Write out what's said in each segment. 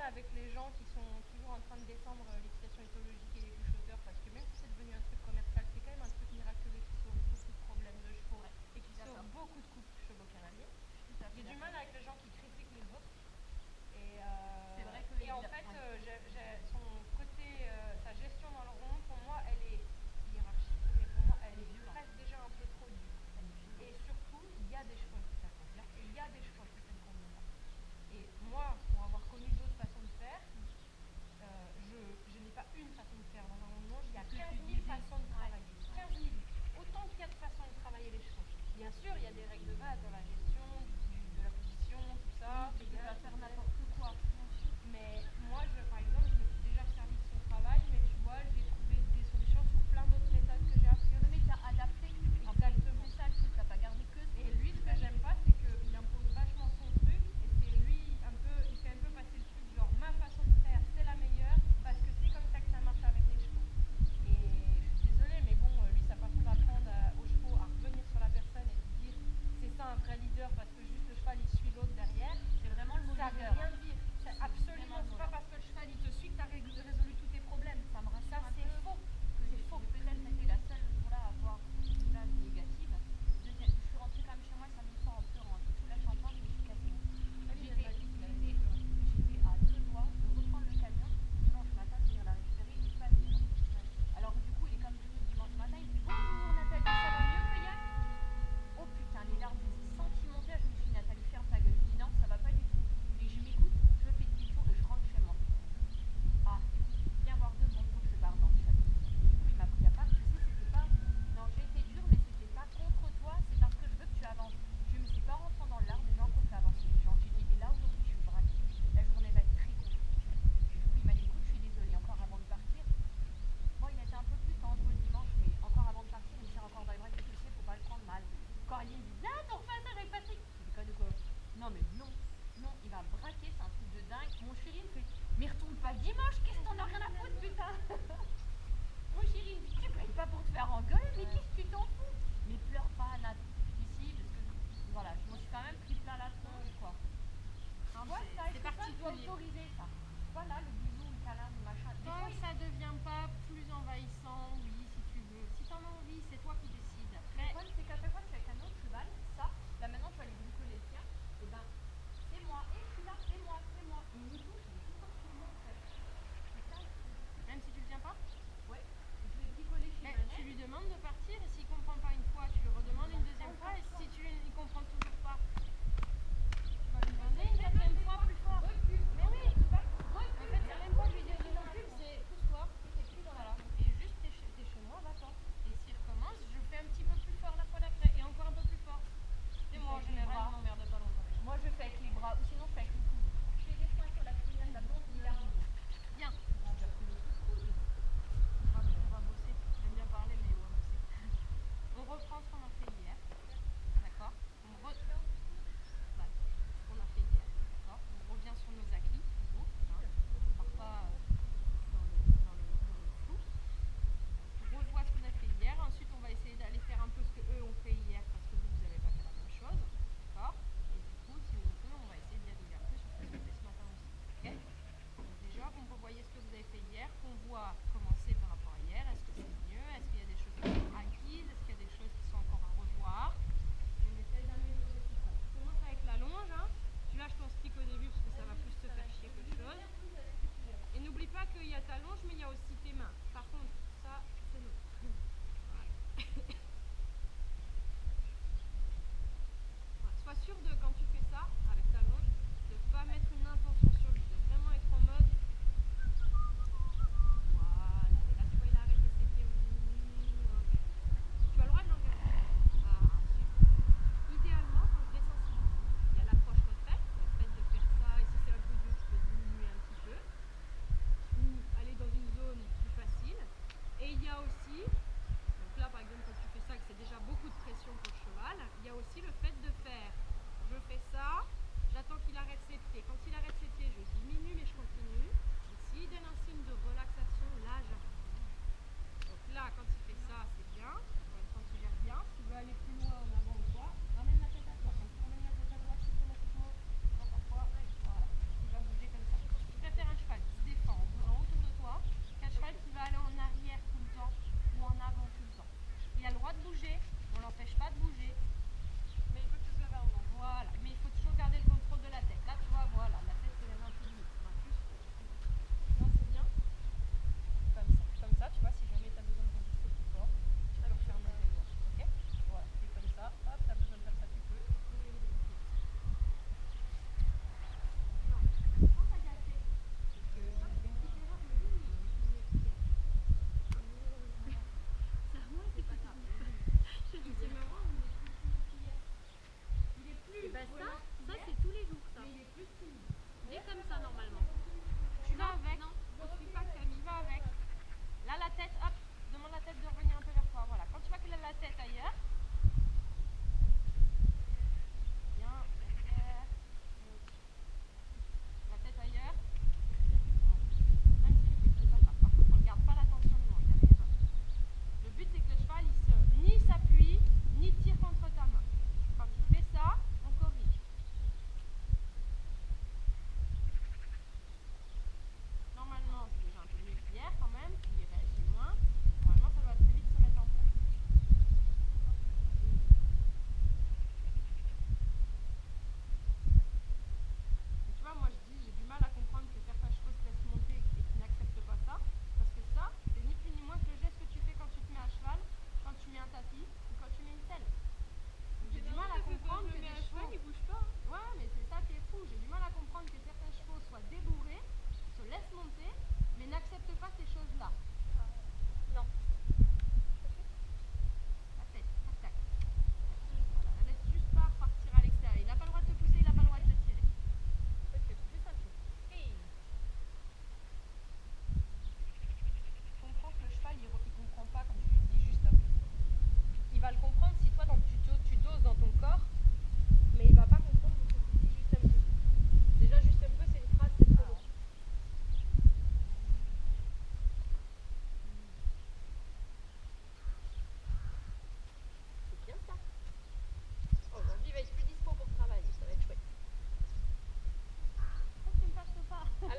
avec les gens qui sont toujours en train de défendre l'équitation éthologique et les couche-sauteurs, parce que même si c'est devenu un truc commercial, c'est quand même un truc miraculeux qui sauve beaucoup de problèmes de chevaux et qui sauve beaucoup de couples chevaux canadiens. J'ai du mal avec les gens qui critiquent les autres. C'est vrai que et en fait, son côté, sa gestion dans le rond, pour moi, elle est hiérarchique, mais pour moi, elle est presque déjà un peu trop dure. Et surtout, il y a des chevaux qui ça convient, et il y a des chevaux qui ça ne convient pas. Et moi, pour avoir connu d'autres façons de faire, je n'ai pas une façon de faire. Dans un monde mange, il y a 15 000 façons de travailler. 15 000. Autant qu'il y a de façons de travailler les chevaux. Bien sûr, il y a des règles de base dans la gestion, de la position, tout ça. Tu peux pas faire n'importe quoi.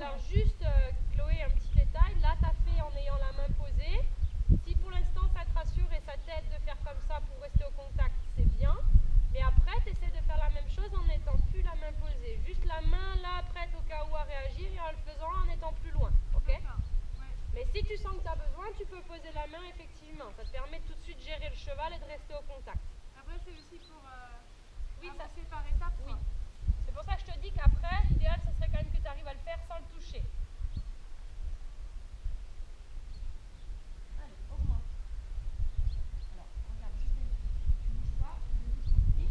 Alors juste, Chloé, un petit détail. Là, tu as fait en ayant la main posée. Si pour l'instant, ça te rassure et ça t'aide de faire comme ça pour rester au contact, c'est bien. Mais après, tu essaies de faire la même chose en n'étant plus la main posée. Juste la main là, prête au cas où à réagir et en le faisant en étant plus loin. Ok? Mais si tu sens que tu as besoin, tu peux poser la main effectivement. Ça te permet de tout de suite gérer le cheval et de rester au contact. Après, c'est aussi pour Oui, avancer par étapes. Oui. C'est pour ça que je te dis qu'après, l'idéal, ce serait quand même que tu arrives à le faire sans le toucher. Allez, augmente. Alors, regarde, juste les yeux. Tu bouges pas, tu bouges juste ton pied.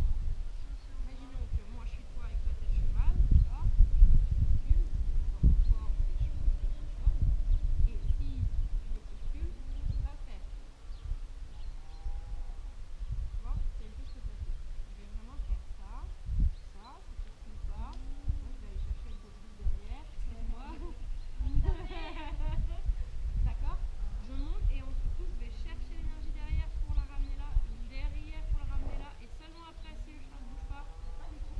Imaginons que moi je suis toi et que toi t'es le cheval, d'accord? Je postule, dans mon corps, les chevaux qui fonctionnent. Et si je le postule, je peux pas faire. Tu vois, c'est un peu ce que ça fait. Je vais vraiment faire ça, tu postules pas. Moi je vais aller chercher une poterie derrière, excuse-moi. D'accord? Je monte et on se pousse, je vais chercher l'énergie derrière pour la ramener là, derrière pour la ramener là, et seulement après, si le cheval ne bouge pas, pas du tout.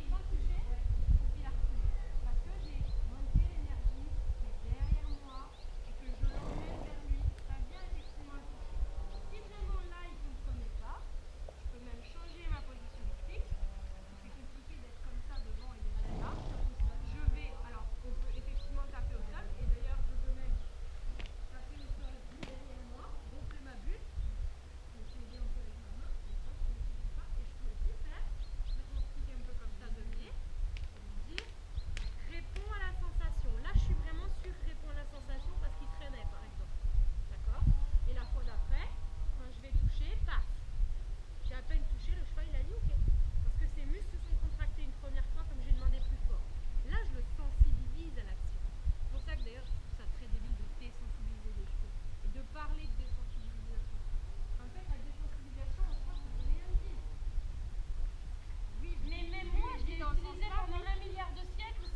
Sans toucher, et puis la reculer. Parce que j'ai monté l'énergie qui est derrière moi et que je l'emmène vers lui. Ça vient effectivement le toucher. Si vraiment là, il ne comprenait pas, je peux même changer ma position fixe. C'est compliqué d'être comme ça devant et d'être là. Je vais, alors on peut effectivement taper au sol et d'ailleurs je peux même taper au sol derrière moi, gonfler ma bulle, me aider un peu avec ma main, et ça je peux aussi faire ça. Et je peux aussi faire, mettre mon stick un peu comme ça de biais, et lui dire réponds à la sensation. Là je suis vraiment sûre que réponds à la sensation parce qu'il traînait par exemple. D'accord? Et la fois d'après, quand je vais toucher, paf. J'ai à peine touché, le cheval il a dit ok. Parce que ses muscles se sont contractés une première fois comme j'ai demandé plus fort. Là je le sensibilise à l'action. C'est pour ça que d'ailleurs je trouve ça très débile de désensibiliser les chevaux. Et de parler de désensibilisation. En fait la désensibilisation en soi ça veut rien dire. Oui, mais même moi je l'ai utilisé pendant 1 milliard de siècles.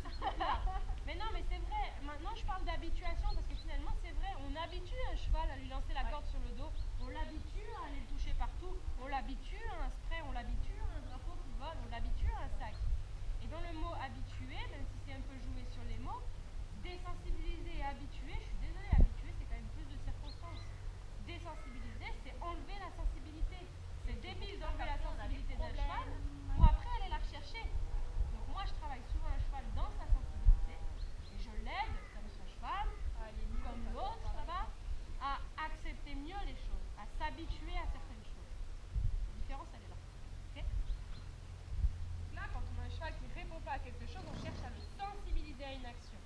Mais non mais c'est vrai, maintenant je parle d'habituation parce que finalement c'est vrai, on habitue un cheval à lui lancer la corde sur le dos, on l'habitue à aller le toucher partout, on l'habitue à un spray, on l'habitue à un drapeau qui vole, on l'habitue à un sac. Et dans le mot habitué, même si c'est un peu joué sur les mots, désensibiliser et habituer, je suis désolée, habituer c'est quand même plus de circonstances. Désensibiliser c'est enlever la sensibilité. C'est débile d'enlever la sensibilité d'un cheval pour après aller la rechercher. Donc moi je travaille souvent un cheval dans sa sensibilité et je l'aide, comme ce cheval, comme l'autre là-bas, à accepter mieux les choses, à s'habituer à certaines choses. La différence elle est là. Okay? Donc là quand on a un cheval qui ne répond pas à quelque chose, on cherche à le sensibiliser à une action.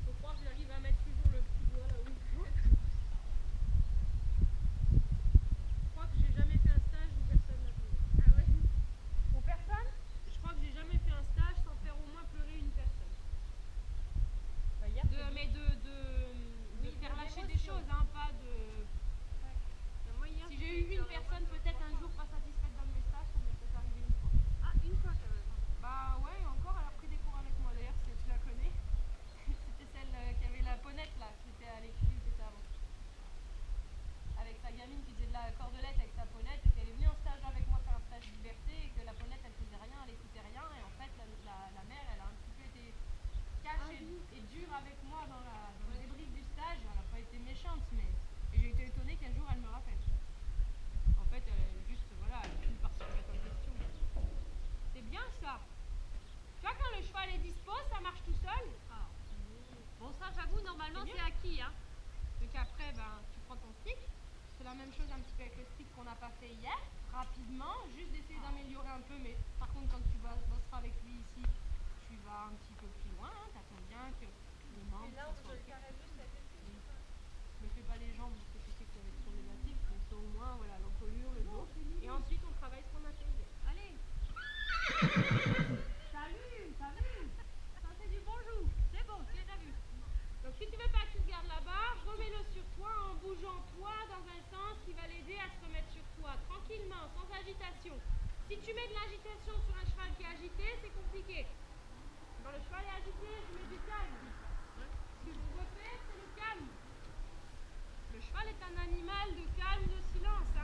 Faut croire que j'arrive à mettre toujours le petit doigt là où il faut. Je crois que j'ai jamais fait un stage où personne n'a pleuré. Ah ouais? Pour personne? Je crois que j'ai jamais fait un stage sans faire au moins pleurer une personne. Bah hier, de faire lâcher des choses, hein, pas de... Ouais. Moi, hier, si j'ai eu une personne peut-être un jour pas satisfaite dans mes stages, ça m'est peut-être arrivé une fois. Ah, une fois quand même? Bah ouais, encore, elle a pris des cours avec moi d'ailleurs, si tu la connais. C'était celle qui avait la ponette là, qui était à l'écurie, qui était avant. Avec sa gamine qui faisait de la cordelette avec sa ponette et qu'elle est venue en stage avec moi faire un stage liberté et que la ponette elle faisait rien, elle écoutait rien et en fait la mère elle a un petit peu été cash et dure avec moi dans le débrief du stage. Elle n'a pas été méchante mais j'ai été étonnée qu'un jour elle me rappelle. En fait elle juste voilà, elle finit par se remettre en question. C'est bien ça. Tu vois quand le cheval est dispo, ça marche tout seul. Ah. Bon ça j'avoue normalement c'est acquis hein. Donc après ben tu prends ton stick. C'est la même chose un petit peu avec le stick qu'on n'a pas fait hier, rapidement, juste d'essayer d'améliorer un peu, mais par contre quand tu bosseras avec lui ici, tu vas un petit peu plus loin, hein, t'attends bien que les membres... Et là on le carré juste la tête. Ne fais pas les jambes parce que je sais que ça va être problématique, mais c'est au moins voilà, l'encolure, le dos, et ensuite on travaille ce qu'on a fait hier. Allez. Salut, t'as vu? Ça c'est du bonjour, c'est bon, tu l'as vu. Donc si tu veux pas que tu le gardes là-bas, remets-le sur toi en bougeant toi dans un sens qui va l'aider à se remettre sur l'agitation. Si tu mets de l'agitation sur un cheval qui est agité, c'est compliqué. Quand le cheval est agité, je mets du calme. Ce que je veux faire, c'est le calme. Le cheval est un animal de calme, de silence.